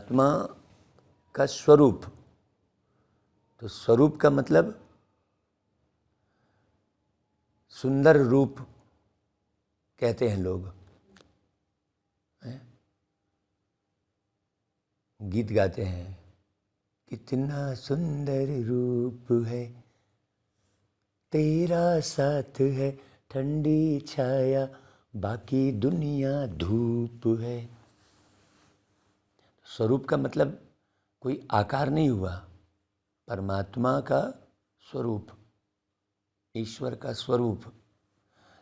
परमात्मा का स्वरूप। तो स्वरूप का मतलब सुंदर रूप कहते हैं लोग, गीत गाते हैं, कितना सुंदर रूप है तेरा, साथ है ठंडी छाया, बाकी दुनिया धूप है। स्वरूप का मतलब कोई आकार नहीं हुआ, परमात्मा का स्वरूप, ईश्वर का स्वरूप।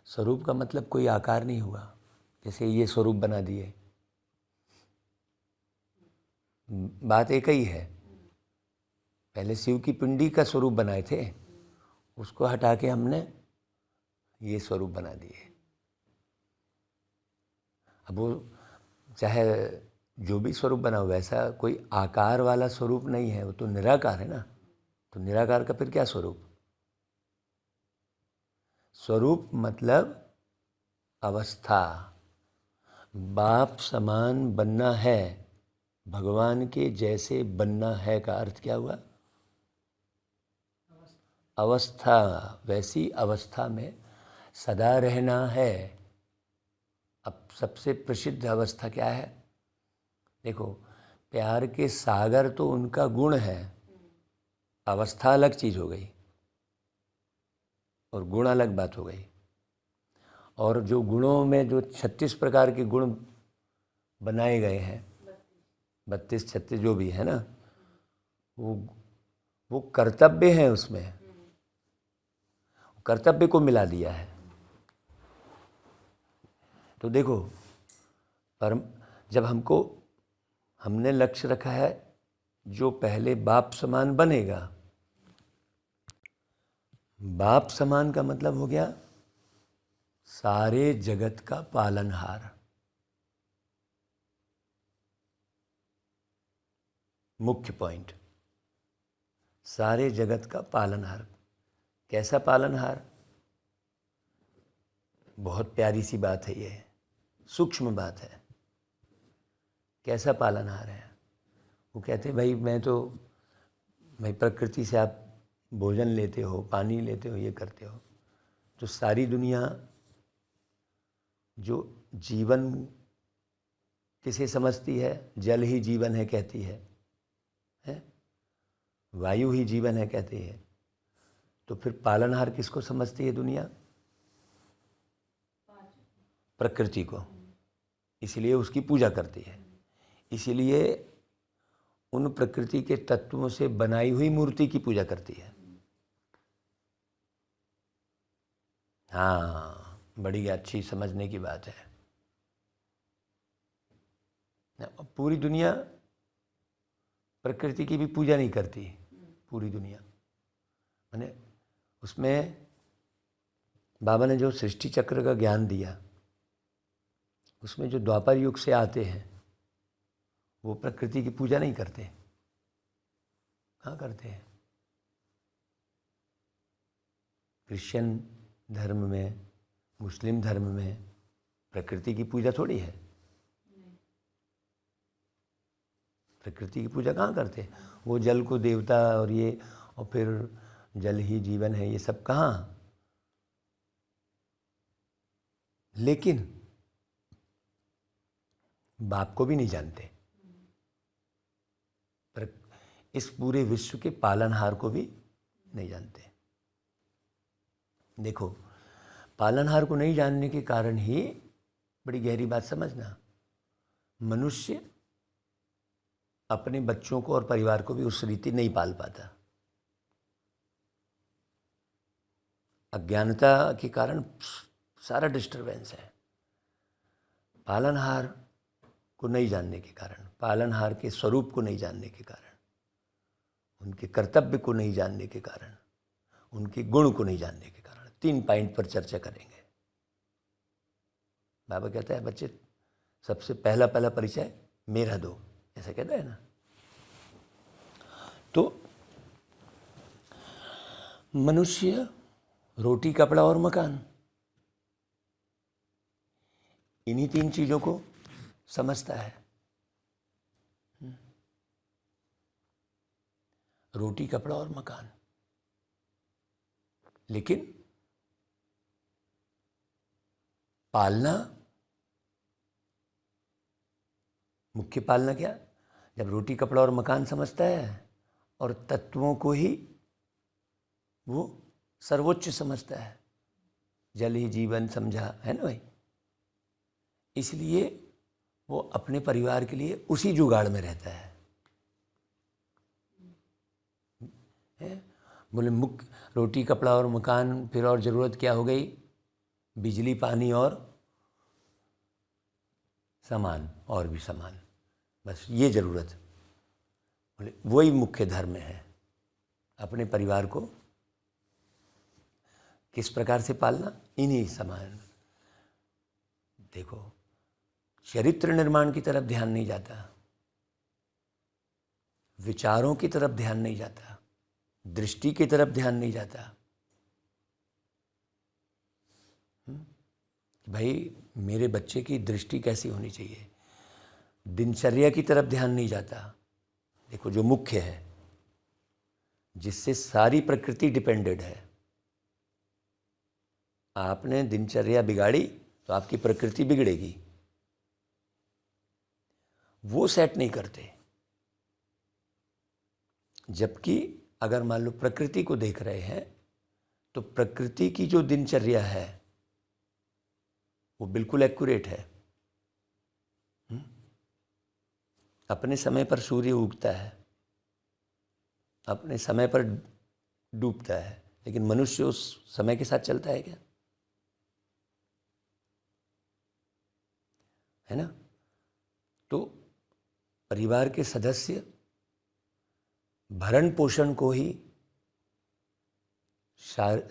स्वरूप का मतलब कोई आकार नहीं हुआ, जैसे ये स्वरूप बना दिए, बात एक ही है। पहले शिव की पिंडी का स्वरूप बनाए थे, उसको हटा के हमने ये स्वरूप बना दिए। अब वो चाहे जो भी स्वरूप बना हो, वैसा कोई आकार वाला स्वरूप नहीं है, वो तो निराकार है ना। तो निराकार का फिर क्या स्वरूप? स्वरूप मतलब अवस्था। बाप समान बनना है, भगवान के जैसे बनना है का अर्थ क्या हुआ? अवस्था। वैसी अवस्था में सदा रहना है। अब सबसे प्रसिद्ध अवस्था क्या है? देखो, प्यार के सागर तो उनका गुण है, अवस्था अलग चीज़ हो गई और गुण अलग बात हो गई। और जो गुणों में जो 36 प्रकार के गुण बनाए गए हैं, 32-36 जो भी है ना, वो कर्तव्य हैं, उसमें कर्तव्य को मिला दिया है। तो देखो, पर जब हमने लक्ष्य रखा है जो पहले बाप समान बनेगा। बाप समान का मतलब हो गया सारे जगत का पालनहार। मुख्य पॉइंट, सारे जगत का पालनहार। कैसा पालनहार? बहुत प्यारी सी बात है, ये सूक्ष्म बात है। कैसा पालनहार है? वो कहते भाई भाई प्रकृति से आप भोजन लेते हो, पानी लेते हो, ये करते हो, तो सारी दुनिया जो जीवन किसे समझती है? जल ही जीवन है कहती है, वायु ही जीवन है कहती है। तो फिर पालनहार किसको समझती है दुनिया? प्रकृति को। इसलिए उसकी पूजा करती है। इसलिए उन प्रकृति के तत्वों से बनाई हुई मूर्ति की पूजा करती है। हाँ, बड़ी अच्छी समझने की बात है। पूरी दुनिया प्रकृति की भी पूजा नहीं करती। पूरी दुनिया माने उसमें बाबा ने जो सृष्टि चक्र का ज्ञान दिया, उसमें जो द्वापर युग से आते हैं वो प्रकृति की पूजा नहीं करते। कहाँ करते हैं? क्रिश्चियन धर्म में, मुस्लिम धर्म में प्रकृति की पूजा थोड़ी है। प्रकृति की पूजा कहाँ करते हैं? वो जल को देवता और ये, और फिर जल ही जीवन है, ये सब कहाँ? लेकिन बाप को भी नहीं जानते, पर इस पूरे विश्व के पालनहार को भी नहीं जानते। देखो, पालनहार को नहीं जानने के कारण ही, बड़ी गहरी बात समझना, मनुष्य अपने बच्चों को और परिवार को भी उस रीति नहीं पाल पाता। अज्ञानता के कारण सारा डिस्टरबेंस है। पालनहार को नहीं जानने के कारण, पालनहार के स्वरूप को नहीं जानने के कारण, उनके कर्तव्य को नहीं जानने के कारण, उनके गुण को नहीं जानने के कारण, 3 पॉइंट पर चर्चा करेंगे। बाबा कहता है बच्चे, सबसे पहला परिचय मेरा दो, ऐसा कहता है ना। तो मनुष्य रोटी, कपड़ा और मकान, इन्हीं 3 चीज़ों को समझता है। रोटी कपड़ा और मकान। लेकिन पालना, मुख्य पालना क्या? जब रोटी कपड़ा और मकान समझता है और तत्वों को ही वो सर्वोच्च समझता है, जल ही जीवन समझा, है ना भाई। इसलिए वो अपने परिवार के लिए उसी जुगाड़ में रहता है। बोले मुख्य रोटी कपड़ा और मकान, फिर और ज़रूरत क्या हो गई? बिजली पानी और सामान, और भी सामान, बस ये ज़रूरत। बोले वही मुख्य धर्म है, अपने परिवार को किस प्रकार से पालना, इन्हीं सामान। देखो, चरित्र निर्माण की तरफ ध्यान नहीं जाता, विचारों की तरफ ध्यान नहीं जाता, दृष्टि की तरफ ध्यान नहीं जाता। भाई मेरे बच्चे की दृष्टि कैसी होनी चाहिए, दिनचर्या की तरफ ध्यान नहीं जाता। देखो, जो मुख्य है, जिससे सारी प्रकृति डिपेंडेड है, आपने दिनचर्या बिगाड़ी तो आपकी प्रकृति बिगड़ेगी। वो सेट नहीं करते। जबकि अगर मान लो प्रकृति को देख रहे हैं तो प्रकृति की जो दिनचर्या है वो बिल्कुल एक्यूरेट है। अपने समय पर सूर्य उगता है, अपने समय पर डूबता है, लेकिन मनुष्य उस समय के साथ चलता है क्या? है ना। तो परिवार के सदस्य भरण पोषण को ही,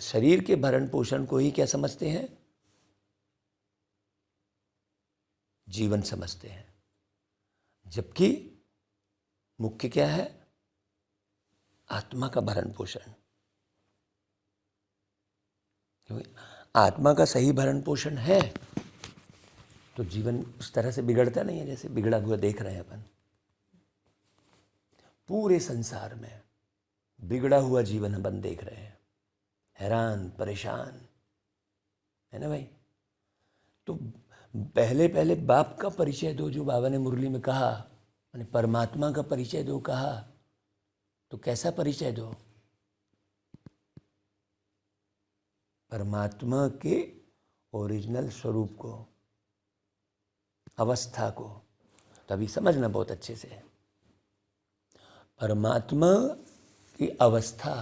शरीर के भरण पोषण को ही क्या समझते हैं? जीवन समझते हैं। जबकि मुख्य क्या है? आत्मा का भरण पोषण। क्योंकि आत्मा का सही भरण पोषण है तो जीवन उस तरह से बिगड़ता नहीं है जैसे बिगड़ा हुआ देख रहे हैं अपन। पूरे संसार में बिगड़ा हुआ जीवन अपन देख रहे हैं, हैरान परेशान, है ना भाई। तो पहले पहले बाप का परिचय दो, जो बाबा ने मुरली में कहा, मैंने परमात्मा का परिचय दो कहा, तो कैसा परिचय दो? परमात्मा के ओरिजिनल स्वरूप को, अवस्था को। तभी समझना बहुत अच्छे से। परमात्मा की अवस्था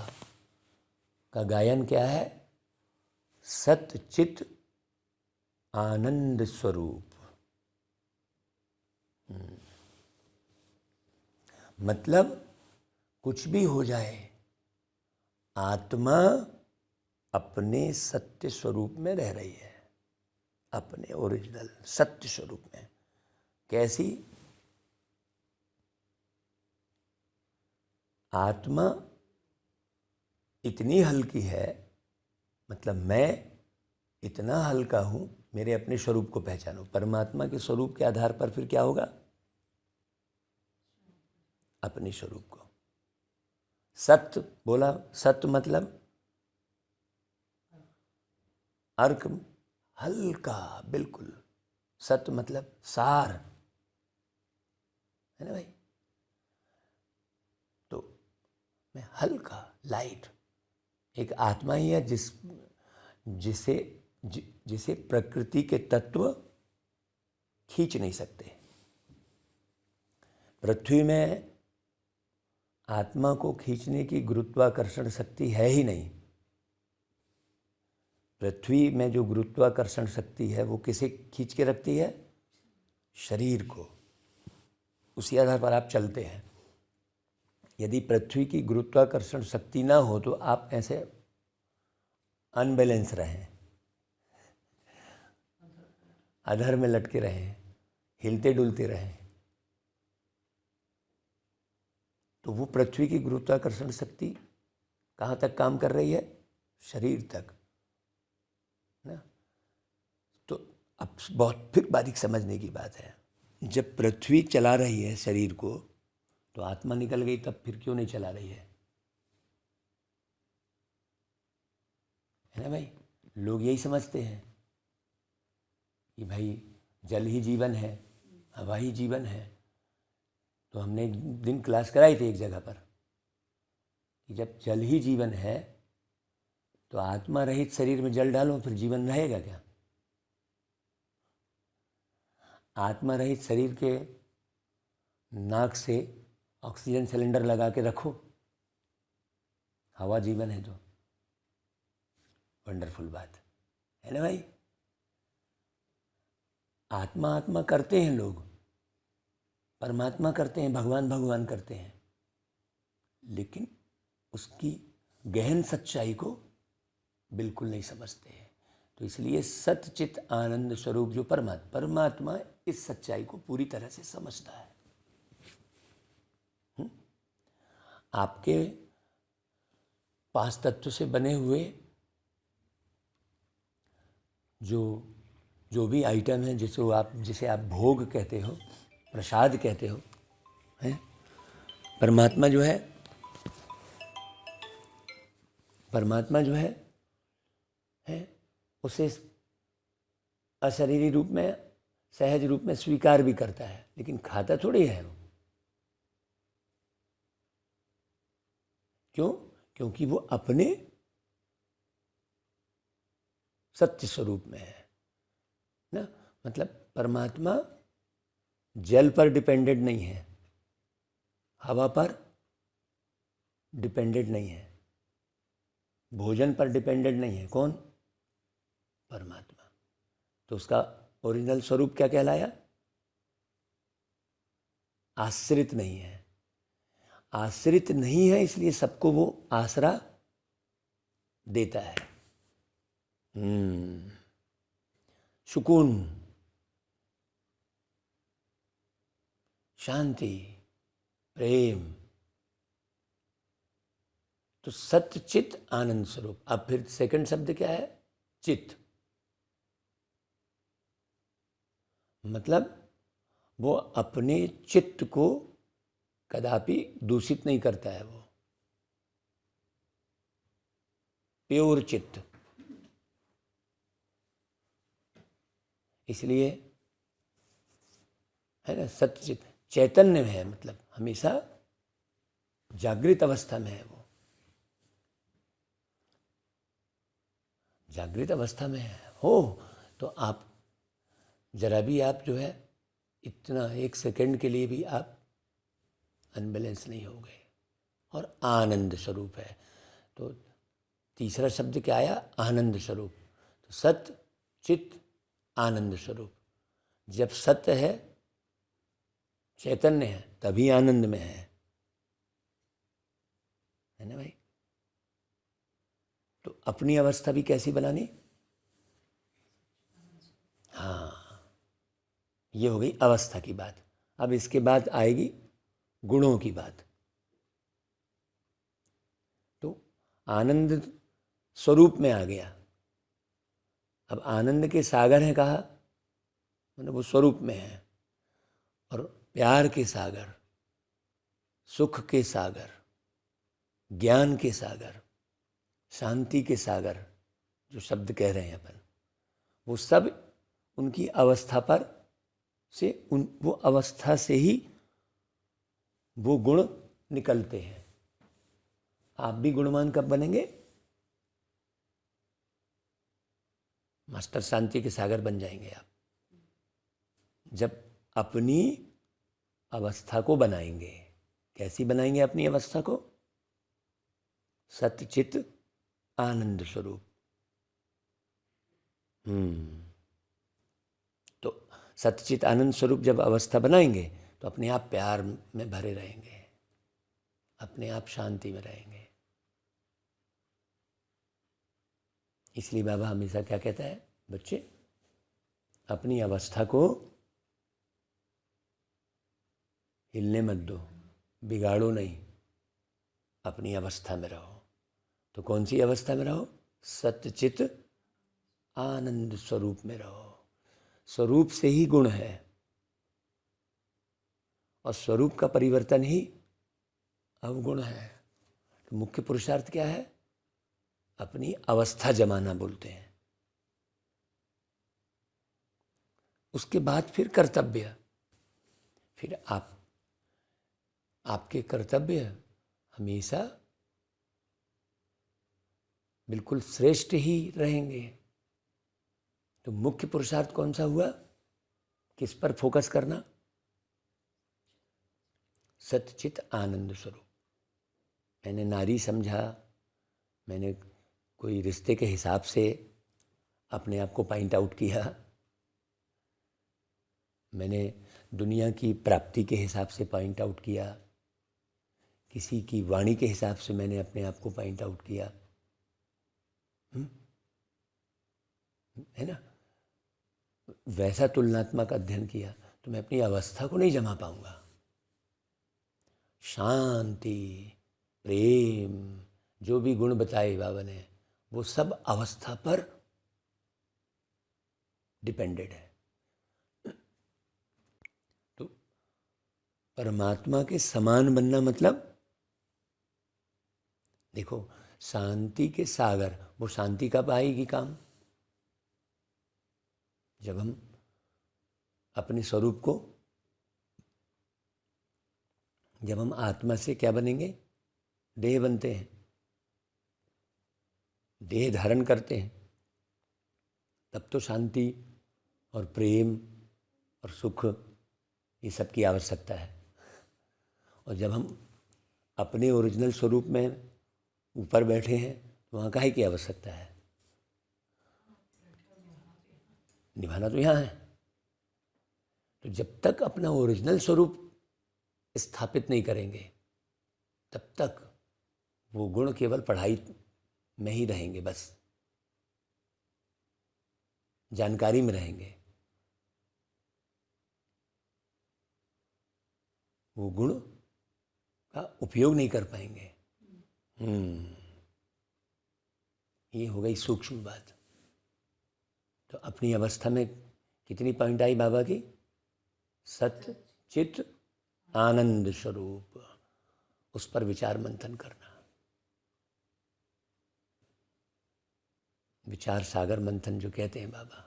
का गायन क्या है? सत चित आनंद स्वरूप। मतलब कुछ भी हो जाए, आत्मा अपने सत्य स्वरूप में रह रही है, अपने ओरिजिनल सत्य स्वरूप में। कैसी? आत्मा इतनी हल्की है, मतलब मैं इतना हल्का हूँ, मेरे अपने स्वरूप को पहचानो। परमात्मा के स्वरूप के आधार पर फिर क्या होगा? अपने स्वरूप को। सत्य बोला, सत्य मतलब अर्क, हल्का, बिल्कुल। सत्य मतलब सार, है ना भाई। तो मैं हल्का, लाइट, एक आत्मा ही है जिसे प्रकृति के तत्व खींच नहीं सकते। पृथ्वी में आत्मा को खींचने की गुरुत्वाकर्षण शक्ति है ही नहीं। पृथ्वी में जो गुरुत्वाकर्षण शक्ति है वो किसे खींच के रखती है? शरीर को। उसी आधार पर आप चलते हैं। यदि पृथ्वी की गुरुत्वाकर्षण शक्ति ना हो तो आप ऐसे अनबैलेंस रहें, अधर में लटके रहें, हिलते डुलते रहें। तो वो पृथ्वी की गुरुत्वाकर्षण शक्ति कहाँ तक काम कर रही है? शरीर तक ना। तो अब बहुत फिर बारीक समझने की बात है। जब पृथ्वी चला रही है शरीर को, तो आत्मा निकल गई, तब फिर क्यों नहीं चला रही है? है ना भाई। लोग यही समझते हैं कि भाई जल ही जीवन है, हवा ही जीवन है। तो हमने एक दिन क्लास कराई थी एक जगह पर कि जब जल ही जीवन है तो आत्मा रहित शरीर में जल डालो, फिर जीवन रहेगा क्या? आत्मा रहित शरीर के नाक से ऑक्सीजन सिलेंडर लगा के रखो, हवा जीवन है। तो वंडरफुल बात है ना भाई। आत्मा आत्मा करते हैं लोग, परमात्मा करते हैं, भगवान भगवान करते हैं, लेकिन उसकी गहन सच्चाई को बिल्कुल नहीं समझते हैं। तो इसलिए सच्चित आनंद स्वरूप जो परमात्मा इस सच्चाई को पूरी तरह से समझता है। आपके 5 तत्व से बने हुए जो भी आइटम है, जिसे आप भोग कहते हो, प्रसाद कहते हो, हैं, परमात्मा जो है उसे अशरीरी रूप में, सहज रूप में स्वीकार भी करता है, लेकिन खाता थोड़ी है वो। क्यों? क्योंकि वो अपने सत्य स्वरूप में है ना। मतलब परमात्मा जल पर डिपेंडेंट नहीं है, हवा पर डिपेंडेंट नहीं है, भोजन पर डिपेंडेंट नहीं है। कौन? परमात्मा। तो उसका ओरिजिनल स्वरूप क्या कहलाया? आश्रित नहीं है। आश्रित नहीं है, इसलिए सबको वो आसरा देता है। सुकून, शांति, प्रेम। तो सत्य चित आनंद स्वरूप। अब फिर सेकंड शब्द क्या है? चित। मतलब वो अपने चित्त को कदापि दूषित नहीं करता है। वो प्योर चित्त। इसलिए है ना, सत्य चित्त चैतन्य में है, मतलब हमेशा जागृत अवस्था में है। वो जागृत अवस्था में हो तो आप जरा भी आप जो है इतना 1 सेकंड के लिए भी आप अनबैलेंस नहीं हो गए, और आनंद स्वरूप है। तो तीसरा शब्द क्या आया? आनंद स्वरूप। तो सत्य चित्त आनंद स्वरूप। जब सत्य है, चैतन्य है, तभी आनंद में है ना भाई। तो अपनी अवस्था भी कैसी बनानी? हाँ, ये हो गई अवस्था की बात। अब इसके बाद आएगी गुणों की बात। तो आनंद स्वरूप में आ गया। अब आनंद के सागर हैं कहा, मतलब वो स्वरूप में है। और प्यार के सागर, सुख के सागर, ज्ञान के सागर, शांति के सागर, जो शब्द कह रहे हैं अपन, वो सब उनकी अवस्था पर से वो अवस्था से ही वो गुण निकलते हैं। आप भी गुणवान कब बनेंगे? मास्टर शांति के सागर बन जाएंगे आप, जब अपनी अवस्था को बनाएंगे। कैसी बनाएंगे अपनी अवस्था को? सत्यचित आनंद स्वरूप। तो सत्यचित आनंद स्वरूप जब अवस्था बनाएंगे तो अपने आप प्यार में भरे रहेंगे, अपने आप शांति में रहेंगे। इसलिए बाबा हमेशा क्या कहता है, बच्चे अपनी अवस्था को हिलने मत दो, बिगाड़ो नहीं, अपनी अवस्था में रहो। तो कौन सी अवस्था में रहो? सत्यचित आनंद स्वरूप में रहो। स्वरूप से ही गुण है, और स्वरूप का परिवर्तन ही अवगुण है। तो मुख्य पुरुषार्थ क्या है? अपनी अवस्था जमाना बोलते हैं। उसके बाद फिर कर्तव्य, फिर आपके कर्तव्य हमेशा बिल्कुल श्रेष्ठ ही रहेंगे। तो मुख्य पुरुषार्थ कौन सा हुआ? किस पर फोकस करना? सच्चित आनंद स्वरूप। मैंने नारी समझा, मैंने कोई रिश्ते के हिसाब से अपने आप को पॉइंट आउट किया, मैंने दुनिया की प्राप्ति के हिसाब से पॉइंट आउट किया, किसी की वाणी के हिसाब से मैंने अपने आप को पॉइंट आउट किया, है ना? वैसा तुलनात्मक अध्ययन किया तो मैं अपनी अवस्था को नहीं जमा पाऊंगा। शांति, प्रेम, जो भी गुण बताए बाबा ने, वो सब अवस्था पर डिपेंडेड है। तो परमात्मा के समान बनना मतलब, देखो, शांति के सागर, वो शांति कब आएगी काम? जब हम अपने स्वरूप को, जब हम आत्मा से क्या बनेंगे? देह बनते हैं, देह धारण करते हैं, तब तो शांति और प्रेम और सुख ये सब की आवश्यकता है। और जब हम अपने ओरिजिनल स्वरूप में ऊपर बैठे हैं तो वहाँ काहे की आवश्यकता है? निभाना तो यहाँ है। तो जब तक अपना ओरिजिनल स्वरूप स्थापित नहीं करेंगे तब तक वो गुण केवल पढ़ाई में ही रहेंगे, बस जानकारी में रहेंगे। वो गुण का उपयोग नहीं कर पाएंगे। ये हो गई सूक्ष्म बात। तो अपनी अवस्था में कितनी पॉइंट आई बाबा की? सत्य चित्त आनंद स्वरूप, उस पर विचार मंथन करना। विचार सागर मंथन जो कहते हैं बाबा,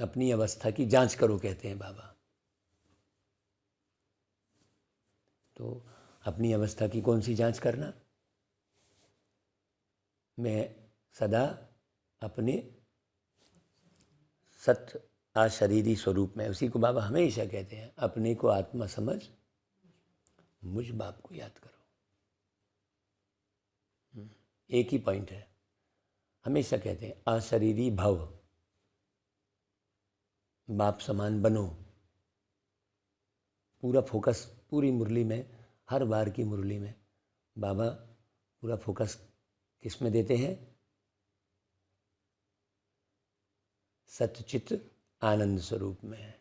अपनी अवस्था की जांच करो कहते हैं बाबा। तो अपनी अवस्था की कौन सी जांच करना? मैं सदा अपने सत्य अशरीरी स्वरूप में, उसी को बाबा हमेशा कहते हैं, अपने को आत्मा समझ मुझ बाप को याद करो। एक ही पॉइंट है, हमेशा कहते हैं अशरीरी भव, बाप समान बनो। पूरा फोकस पूरी मुरली में, हर बार की मुरली में बाबा पूरा फोकस किस में देते हैं? सच्चित आनंद स्वरूप में।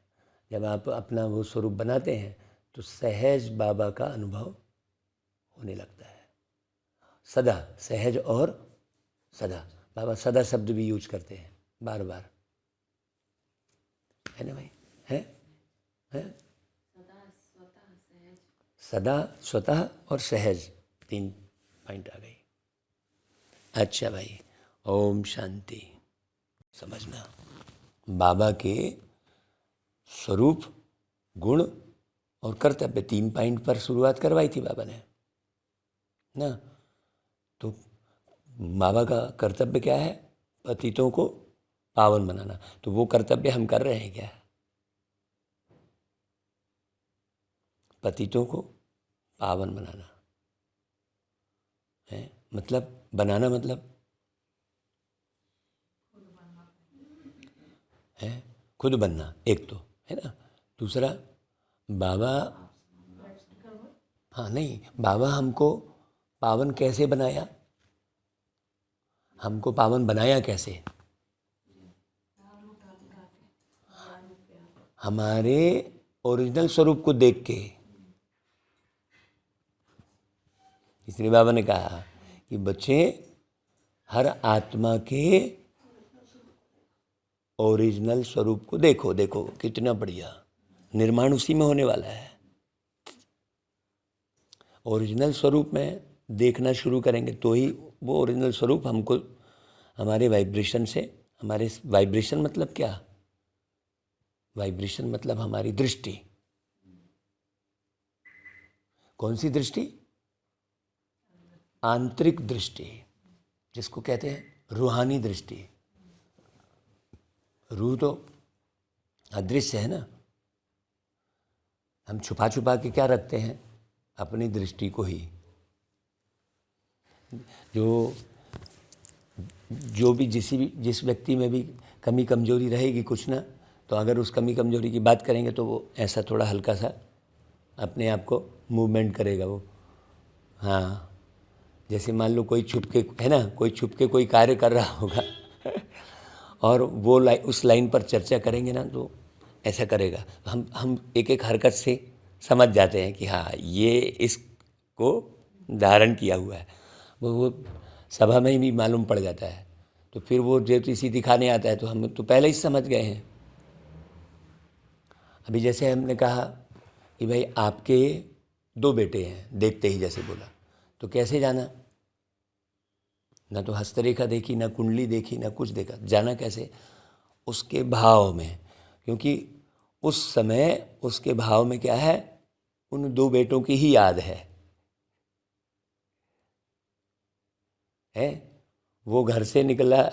जब आप अपना वो स्वरूप बनाते हैं तो सहज बाबा का अनुभव होने लगता है। सदा, सहज और सदा, बाबा सदा शब्द भी यूज करते हैं बार बार, है ना भाई? है सदा, स्वतः और सहज, 3 पॉइंट आ गई। अच्छा भाई, ओम शांति। समझना, बाबा के स्वरूप, गुण और कर्तव्य 3 पॉइंट पर शुरुआत करवाई थी बाबा ने ना। तो बाबा का कर्तव्य क्या है? पतितों को पावन बनाना। तो वो कर्तव्य हम कर रहे हैं क्या? पतितों को पावन बनाना है, मतलब बनाना मतलब है खुद बनना, एक तो है ना। दूसरा, बाबा, हाँ नहीं, बाबा हमको पावन कैसे बनाया? हमको पावन बनाया कैसे? हमारे ओरिजिनल स्वरूप को देख के। इसलिए बाबा ने कहा कि बच्चे, हर आत्मा के ओरिजिनल स्वरूप को देखो। देखो कितना बढ़िया निर्माण उसी में होने वाला है। ओरिजिनल स्वरूप में देखना शुरू करेंगे तो ही वो ओरिजिनल स्वरूप हमको हमारे वाइब्रेशन से, हमारे वाइब्रेशन मतलब क्या, वाइब्रेशन मतलब हमारी दृष्टि। कौन सी दृष्टि? आंतरिक दृष्टि, जिसको कहते हैं रूहानी दृष्टि। रूह तो अदृश्य है ना, हम छुपा छुपा के क्या रखते हैं? अपनी दृष्टि को ही। जो भी जिस व्यक्ति में भी कमी कमजोरी रहेगी कुछ ना, तो अगर उस कमी कमजोरी की बात करेंगे तो वो ऐसा थोड़ा हल्का सा अपने आप को मूवमेंट करेगा वो। हाँ, जैसे मान लो कोई छुप के, है ना, कोई छुप के कोई कार्य कर रहा होगा और वो उस लाइन पर चर्चा करेंगे ना, तो ऐसा करेगा। हम एक एक हरकत से समझ जाते हैं कि हाँ, ये इसको धारण किया हुआ है। वो सभा में भी मालूम पड़ जाता है। तो फिर वो ज्योतिषी दिखाने आता है तो हम तो पहले ही समझ गए हैं। अभी जैसे हमने कहा कि भाई आपके 2 बेटे हैं, देखते ही जैसे बोला, तो कैसे जाना? ना तो हस्तरेखा देखी, ना कुंडली देखी, ना कुछ देखा, जाना कैसे? उसके भाव में। क्योंकि उस समय उसके भाव में क्या है? उन 2 बेटों की ही याद है। वो घर से निकला,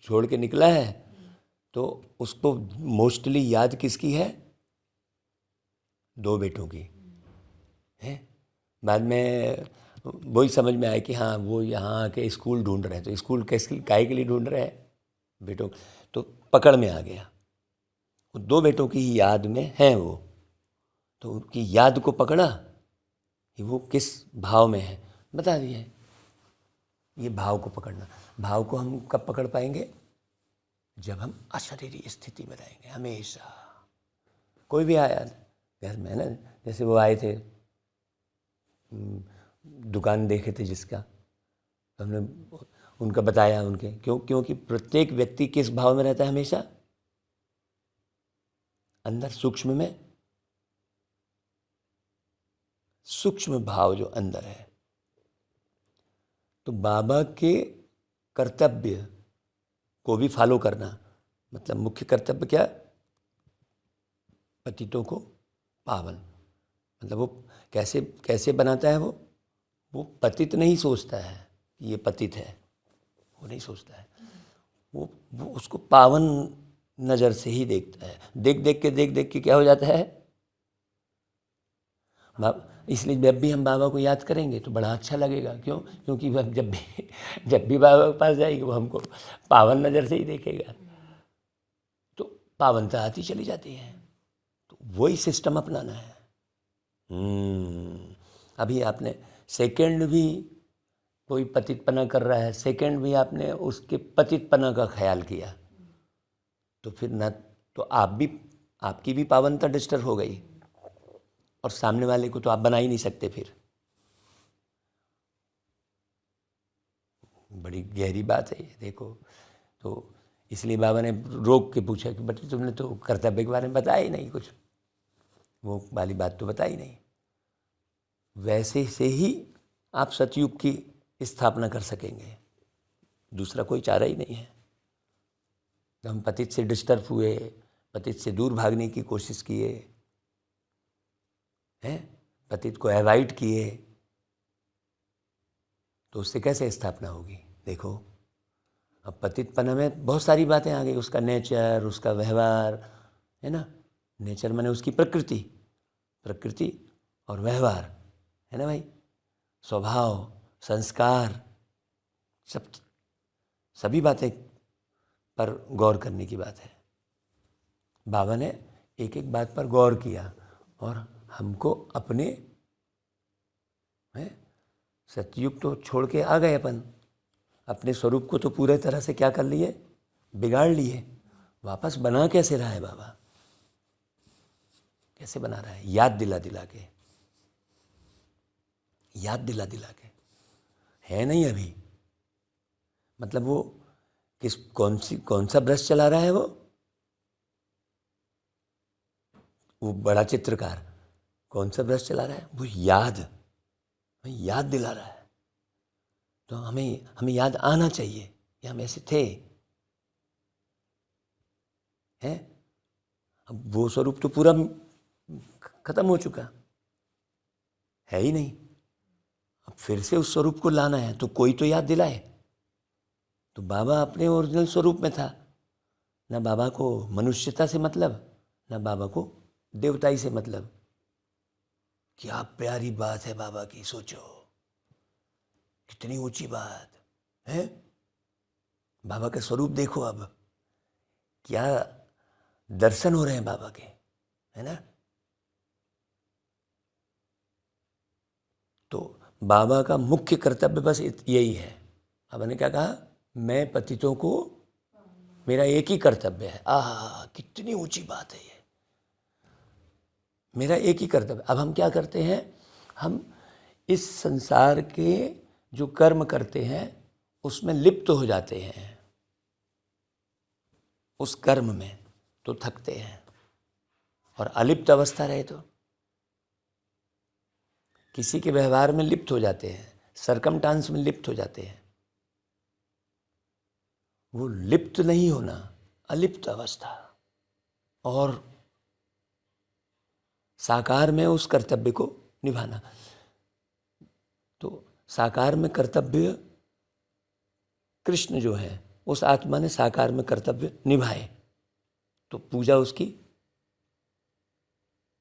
छोड़ के निकला है, तो उसको मोस्टली याद किसकी है? 2 बेटों की है। बाद में वही समझ में आया कि हाँ, वो यहाँ आके स्कूल ढूंढ रहे हैं। तो स्कूल काहे के लिए ढूंढ रहे हैं? बेटों। तो पकड़ में आ गया, वो 2 बेटों की ही याद में है वो। तो उनकी याद को पकड़ा कि वो किस भाव में है, बता दिए। ये भाव को पकड़ना। भाव को हम कब पकड़ पाएंगे? जब हम अशरीरी स्थिति में रहेंगे। हमेशा कोई भी आया घर में ना, जैसे वो आए थे, दुकान देखे थे जिसका, तो हमने उनका बताया उनके क्योंकि प्रत्येक व्यक्ति किस भाव में रहता है? हमेशा अंदर सूक्ष्म में, सूक्ष्म भाव जो अंदर है। तो बाबा के कर्तव्य को भी फॉलो करना, मतलब मुख्य कर्तव्य क्या? पतितों को पावन। मतलब वो कैसे बनाता है? वो पतित नहीं सोचता है कि ये पतित है, वो नहीं सोचता है। वो उसको पावन नज़र से ही देखता है। देख के क्या हो जाता है? इसलिए जब भी हम बाबा को याद करेंगे तो बड़ा अच्छा लगेगा। क्यों? क्योंकि वह जब भी बाबा के पास जाएंगे वो हमको पावन नज़र से ही देखेगा, तो पावनता आती चली जाती है। तो वही सिस्टम अपनाना है। अभी आपने सेकंड भी कोई पतितपना कर रहा है, सेकंड भी आपने उसके पतितपना का ख्याल किया, तो फिर ना तो आपकी भी पावनता डिस्टर्ब हो गई, और सामने वाले को तो आप बना ही नहीं सकते। फिर बड़ी गहरी बात है ये, देखो। तो इसलिए बाबा ने रोक के पूछा कि बेटे तुमने तो कर्तव्य के बारे में बताया ही नहीं कुछ, वो वाली बात तो बताई नहीं। वैसे से ही आप सतयुग की स्थापना कर सकेंगे, दूसरा कोई चारा ही नहीं है। जब हम पतित से डिस्टर्ब हुए, पतित से दूर भागने की कोशिश किए हैं, पतित को अवॉइड किए, तो उससे कैसे स्थापना होगी? देखो, अब पतितपना में बहुत सारी बातें आ गई। उसका नेचर, उसका व्यवहार, है ना। नेचर माने उसकी प्रकृति और व्यवहार, है ना भाई। स्वभाव, संस्कार, सभी बातें पर गौर करने की बात है। बाबा ने एक एक बात पर गौर किया और हमको अपने सतयुग तो छोड़ के आ गए अपन, अपने स्वरूप को तो पूरे तरह से क्या कर लिए? बिगाड़ लिए। वापस बना कैसे रहा है बाबा? कैसे बना रहा है? याद दिला दिला के है नहीं अभी। मतलब वो कौन सा ब्रश चला रहा है? वो बड़ा चित्रकार कौन सा ब्रश चला रहा है? वो याद दिला रहा है। तो हमें याद आना चाहिए कि हम ऐसे थे, हैं? अब वो स्वरूप तो पूरा खत्म हो चुका है ही नहीं। अब फिर से उस स्वरूप को लाना है तो कोई तो याद दिलाए। तो बाबा अपने ओरिजिनल स्वरूप में था, ना बाबा को मनुष्यता से मतलब, ना बाबा को देवताई से मतलब। क्या प्यारी बात है बाबा की, सोचो कितनी ऊंची बात है। बाबा का स्वरूप देखो, अब क्या दर्शन हो रहे हैं बाबा के, है ना। तो बाबा का मुख्य कर्तव्य बस यही है। बाबा ने क्या कहा, मैं पतितों को, मेरा एक ही कर्तव्य है। आहा, कितनी ऊंची बात है ये, मेरा एक ही कर्तव्य। अब हम क्या करते हैं, हम इस संसार के जो कर्म करते हैं उसमें लिप्त हो जाते हैं, उस कर्म में तो थकते हैं। और अलिप्त अवस्था रहे तो किसी के व्यवहार में लिप्त हो जाते हैं, सरकमटांस में लिप्त हो जाते हैं। वो लिप्त नहीं होना, अलिप्त अवस्था। और साकार में उस कर्तव्य को निभाना। तो साकार में कर्तव्य कृष्ण जो है, उस आत्मा ने साकार में कर्तव्य निभाए, तो पूजा उसकी।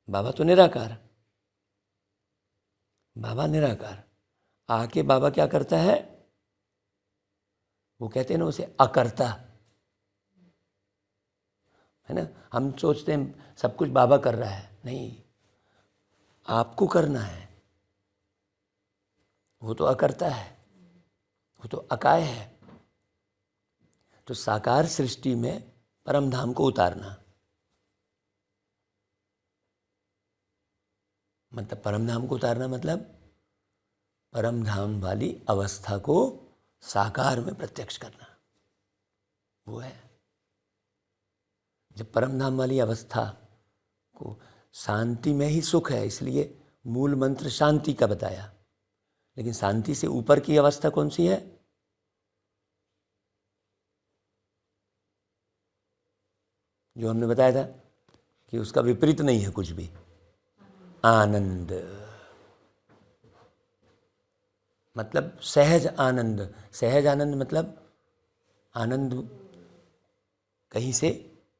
बाबा तो निराकार, बाबा निराकार। आके बाबा क्या करता है, वो कहते हैं ना उसे अकर्ता, है ना। हम सोचते हैं सब कुछ बाबा कर रहा है, नहीं, आपको करना है। वो तो अकर्ता है, वो तो अकाय है। तो साकार सृष्टि में परम धाम को उतारना, मतलब परम धाम को उतारना मतलब परम धाम वाली अवस्था को साकार में प्रत्यक्ष करना, वो है। जब परम धाम वाली अवस्था को, शांति में ही सुख है, इसलिए मूल मंत्र शांति का बताया। लेकिन शांति से ऊपर की अवस्था कौन सी है, जो हमने बताया था कि उसका विपरीत नहीं है कुछ भी, आनंद। मतलब सहज आनंद। सहज आनंद मतलब आनंद कहीं से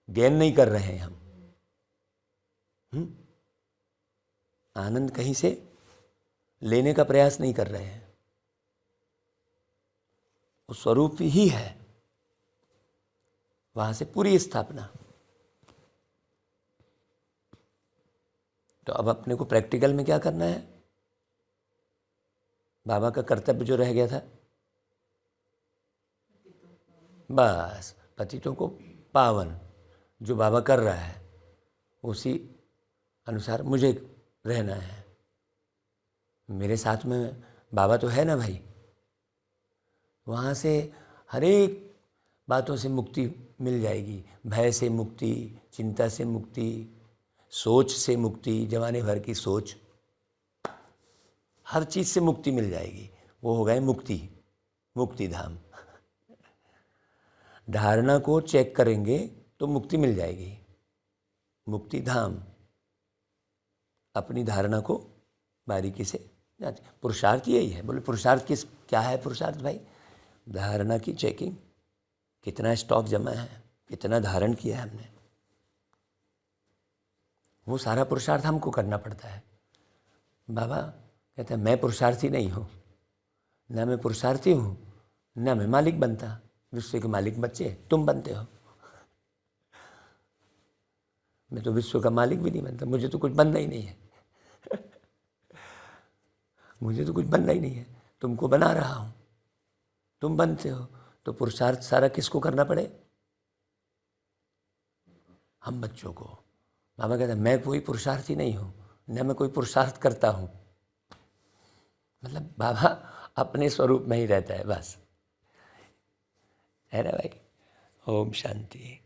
गेन नहीं कर रहे हैं हम। आनंद कहीं से लेने का प्रयास नहीं कर रहे हैं, वो स्वरूप ही है, वहां से पूरी स्थापना। तो अब अपने को प्रैक्टिकल में क्या करना है, बाबा का कर्तव्य जो रह गया था, बस पतितों को पावन जो बाबा कर रहा है उसी अनुसार मुझे रहना है। मेरे साथ में बाबा तो है ना भाई, वहाँ से हर एक बातों से मुक्ति मिल जाएगी। भय से मुक्ति, चिंता से मुक्ति, सोच से मुक्ति, जमाने भर की सोच, हर चीज़ से मुक्ति मिल जाएगी। वो हो गए मुक्ति, मुक्ति धाम। धारणा को चेक करेंगे तो मुक्ति मिल जाएगी, मुक्ति धाम। अपनी धारणा को बारीकी से जांच। पुरुषार्थ यही है। बोले पुरुषार्थ क्या है पुरुषार्थ भाई? धारणा की चेकिंग, कितना स्टॉक जमा है, कितना धारण किया है हमने, वो सारा पुरुषार्थ हमको करना पड़ता है। बाबा कहते हैं मैं पुरुषार्थी नहीं हूँ, ना मैं पुरुषार्थी हूँ, ना मैं मालिक बनता। विश्व के मालिक बच्चे तुम बनते हो, मैं तो विश्व का मालिक भी नहीं बनता। मुझे तो कुछ बनना ही नहीं है मुझे तो कुछ बनना ही नहीं है, तुमको बना रहा हूँ, तुम बनते हो। तो पुरुषार्थ सारा किसको करना पड़े? हम बच्चों को। बाबा कहते हैं मैं कोई पुरुषार्थी नहीं हूँ, न मैं कोई पुरुषार्थ करता हूँ। मतलब बाबा अपने स्वरूप में ही रहता है बस, है ना भाई। ओम शांति।